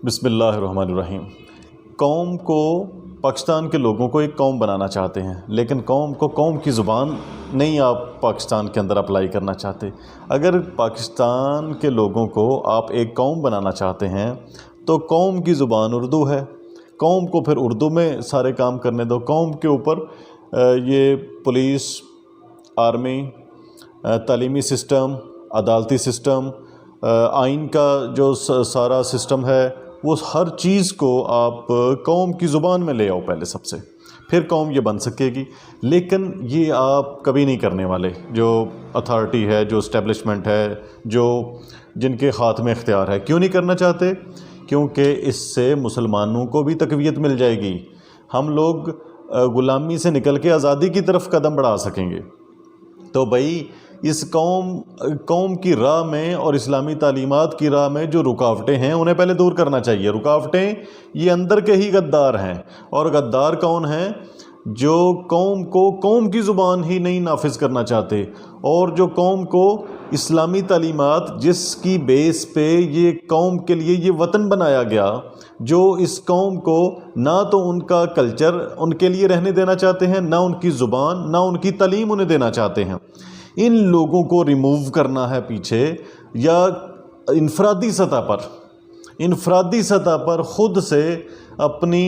بسم اللہ الرحمن الرحیم۔ قوم کو، پاکستان کے لوگوں کو ایک قوم بنانا چاہتے ہیں، لیکن قوم کو قوم کی زبان نہیں آپ پاکستان کے اندر اپلائی کرنا چاہتے۔ اگر پاکستان کے لوگوں کو آپ ایک قوم بنانا چاہتے ہیں تو قوم کی زبان اردو ہے، قوم کو پھر اردو میں سارے کام کرنے دو۔ قوم کے اوپر یہ پولیس، آرمی، تعلیمی سسٹم، عدالتی سسٹم، آئین کا جو سارا سسٹم ہے، وہ ہر چیز کو آپ قوم کی زبان میں لے آؤ پہلے سب سے، پھر قوم یہ بن سکے گی۔ لیکن یہ آپ کبھی نہیں کرنے والے۔ جو اتھارٹی ہے، جو اسٹیبلشمنٹ ہے، جن کے ہاتھ میں اختیار ہے، کیوں نہیں کرنا چاہتے؟ کیونکہ اس سے مسلمانوں کو بھی تقویت مل جائے گی، ہم لوگ غلامی سے نکل کے آزادی کی طرف قدم بڑھا سکیں گے۔ تو بھائی اس قوم کی راہ میں اور اسلامی تعلیمات کی راہ میں جو رکاوٹیں ہیں انہیں پہلے دور کرنا چاہیے۔ رکاوٹیں یہ اندر کے ہی غدار ہیں، اور غدار کون ہیں؟ جو قوم کو قوم کی زبان ہی نہیں نافذ کرنا چاہتے، اور جو قوم کو اسلامی تعلیمات جس کی بیس پہ یہ قوم کے لیے یہ وطن بنایا گیا، جو اس قوم کو نہ تو ان کا کلچر ان کے لیے رہنے دینا چاہتے ہیں، نہ ان کی زبان، نہ ان کی تعلیم انہیں دینا چاہتے ہیں، ان لوگوں کو ریموو کرنا ہے پیچھے، یا انفرادی سطح پر خود سے اپنی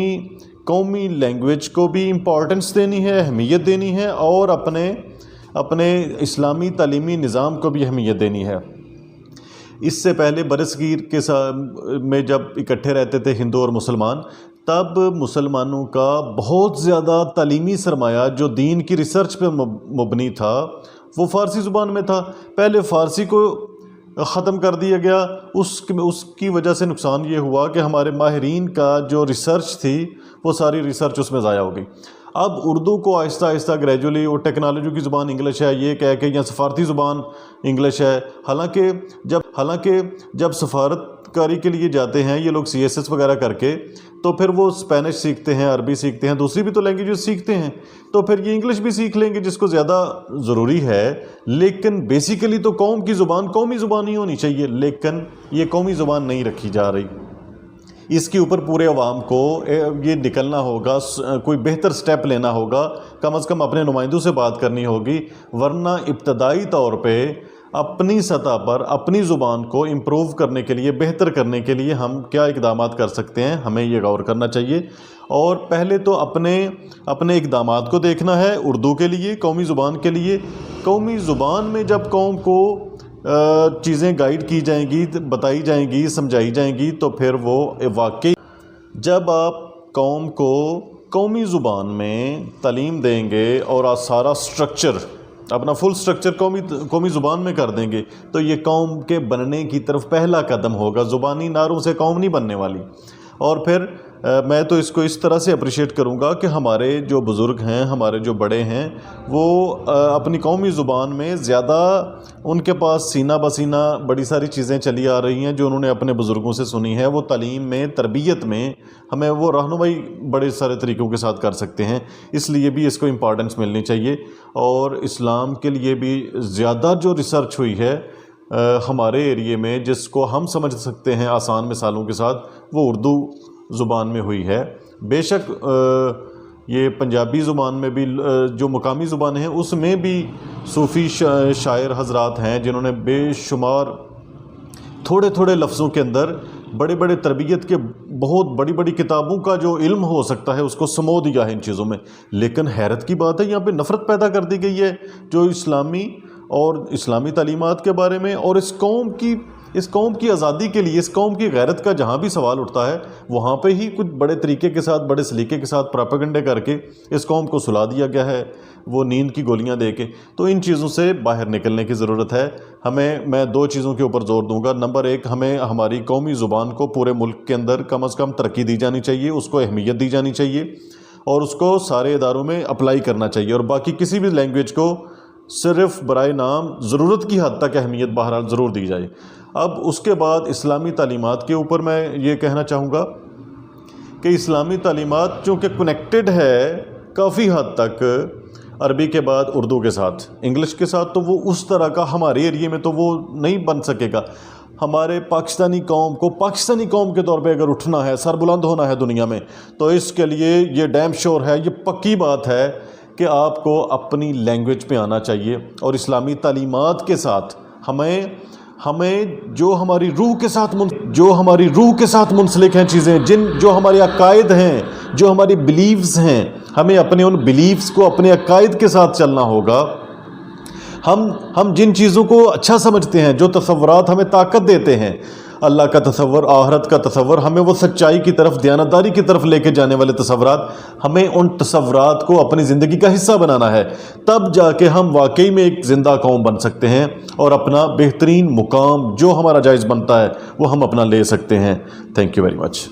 قومی لینگویج کو بھی امپورٹنس دینی ہے، اہمیت دینی ہے، اور اپنے اسلامی تعلیمی نظام کو بھی اہمیت دینی ہے۔ اس سے پہلے برصغیر کے میں جب اکٹھے رہتے تھے ہندو اور مسلمان، تب مسلمانوں کا بہت زیادہ تعلیمی سرمایہ جو دین کی ریسرچ پہ مبنی تھا وہ فارسی زبان میں تھا۔ پہلے فارسی کو ختم کر دیا گیا، اس کی وجہ سے نقصان یہ ہوا کہ ہمارے ماہرین کا جو ریسرچ تھی وہ ساری ریسرچ اس میں ضائع ہو گئی۔ اب اردو کو آہستہ آہستہ گریجولی، اور ٹیکنالوجی کی زبان انگلش ہے یہ کہہ کے، یا سفارتی زبان انگلش ہے، حالانکہ جب سفارت کاری کے لیے جاتے ہیں یہ لوگ CSS وغیرہ کر کے، تو پھر وہ اسپینش سیکھتے ہیں، عربی سیکھتے ہیں، دوسری بھی تو لینگویجز سیکھتے ہیں، تو پھر یہ انگلش بھی سیکھ لیں گے جس کو زیادہ ضروری ہے۔ لیکن بیسیکلی تو قوم کی زبان قومی زبان ہی ہونی چاہیے، لیکن یہ قومی زبان نہیں رکھی جا رہی۔ اس کے اوپر پورے عوام کو یہ نکلنا ہوگا، کوئی بہتر سٹیپ لینا ہوگا، کم از کم اپنے نمائندوں سے بات کرنی ہوگی، ورنہ ابتدائی طور پہ اپنی سطح پر اپنی زبان کو امپروو کرنے کے لیے، بہتر کرنے کے لیے ہم کیا اقدامات کر سکتے ہیں، ہمیں یہ غور کرنا چاہیے۔ اور پہلے تو اپنے اقدامات کو دیکھنا ہے اردو کے لیے، قومی زبان کے لیے۔ قومی زبان میں جب قوم کو چیزیں گائیڈ کی جائیں گی، بتائی جائیں گی، سمجھائی جائیں گی، تو پھر وہ واقعی جب آپ قوم کو قومی زبان میں تعلیم دیں گے اور سارا سٹرکچر، اپنا فل سٹرکچر قومی زبان میں کر دیں گے، تو یہ قوم کے بننے کی طرف پہلا قدم ہوگا۔ زبانی نعروں سے قوم نہیں بننے والی۔ اور پھر میں تو اس کو اس طرح سے اپریشیٹ کروں گا کہ ہمارے جو بزرگ ہیں، ہمارے جو بڑے ہیں، وہ اپنی قومی زبان میں زیادہ، ان کے پاس سینہ بسینہ بڑی ساری چیزیں چلی آ رہی ہیں جو انہوں نے اپنے بزرگوں سے سنی ہے۔ وہ تعلیم میں، تربیت میں ہمیں وہ رہنمائی بڑے سارے طریقوں کے ساتھ کر سکتے ہیں، اس لیے بھی اس کو امپورٹنس ملنی چاہیے۔ اور اسلام کے لیے بھی زیادہ جو ریسرچ ہوئی ہے ہمارے ایریے میں، جس کو ہم سمجھ سکتے ہیں آسان مثالوں کے ساتھ، وہ اردو زبان میں ہوئی ہے۔ بے شک یہ پنجابی زبان میں بھی، جو مقامی زبانیں ہیں اس میں بھی صوفی شاعر حضرات ہیں جنہوں نے بے شمار تھوڑے تھوڑے لفظوں کے اندر بڑے بڑے تربیت کے بہت بڑی بڑی کتابوں کا جو علم ہو سکتا ہے اس کو سمو دیا ہے ان چیزوں میں۔ لیکن حیرت کی بات ہے، یہاں پہ نفرت پیدا کر دی گئی ہے جو اسلامی تعلیمات کے بارے میں، اور اس قوم کی آزادی کے لیے، اس قوم کی غیرت کا جہاں بھی سوال اٹھتا ہے وہاں پہ ہی کچھ بڑے طریقے کے ساتھ، بڑے سلیقے کے ساتھ پراپیگنڈے کر کے اس قوم کو سلا دیا گیا ہے، وہ نیند کی گولیاں دے کے۔ تو ان چیزوں سے باہر نکلنے کی ضرورت ہے ہمیں۔ میں 2 چیزوں کے اوپر زور دوں گا۔ نمبر 1، ہمیں ہماری قومی زبان کو پورے ملک کے اندر کم از کم ترقی دی جانی چاہیے، اس کو اہمیت دی جانی چاہیے، اور اس کو سارے اداروں میں اپلائی کرنا چاہیے، اور باقی کسی بھی لینگویج کو صرف برائے نام ضرورت کی حد تک اہمیت بہرحال ضرور دی جائے۔ اب اس کے بعد اسلامی تعلیمات کے اوپر میں یہ کہنا چاہوں گا کہ اسلامی تعلیمات چونکہ کنیکٹڈ ہے کافی حد تک عربی کے بعد اردو کے ساتھ، انگلش کے ساتھ، تو وہ اس طرح کا ہمارے ایریے میں تو وہ نہیں بن سکے گا۔ ہمارے پاکستانی قوم کو پاکستانی قوم کے طور پہ اگر اٹھنا ہے، سربلند ہونا ہے دنیا میں، تو اس کے لیے یہ ڈیم شور ہے، یہ پکی بات ہے کہ آپ کو اپنی لینگویج پہ آنا چاہیے، اور اسلامی تعلیمات کے ساتھ ہمیں جو ہماری روح کے ساتھ منسلک ہیں چیزیں، جو ہمارے عقائد ہیں، جو ہماری بلیفز ہیں، ہمیں اپنے ان بلیفز کو اپنے عقائد کے ساتھ چلنا ہوگا۔ ہم جن چیزوں کو اچھا سمجھتے ہیں، جو تصورات ہمیں طاقت دیتے ہیں، اللہ کا تصور، آخرت کا تصور، ہمیں وہ سچائی کی طرف، دیانتداری کی طرف لے کے جانے والے تصورات، ہمیں ان تصورات کو اپنی زندگی کا حصہ بنانا ہے، تب جا کے ہم واقعی میں ایک زندہ قوم بن سکتے ہیں، اور اپنا بہترین مقام جو ہمارا جائز بنتا ہے وہ ہم اپنا لے سکتے ہیں۔ Thank you very much.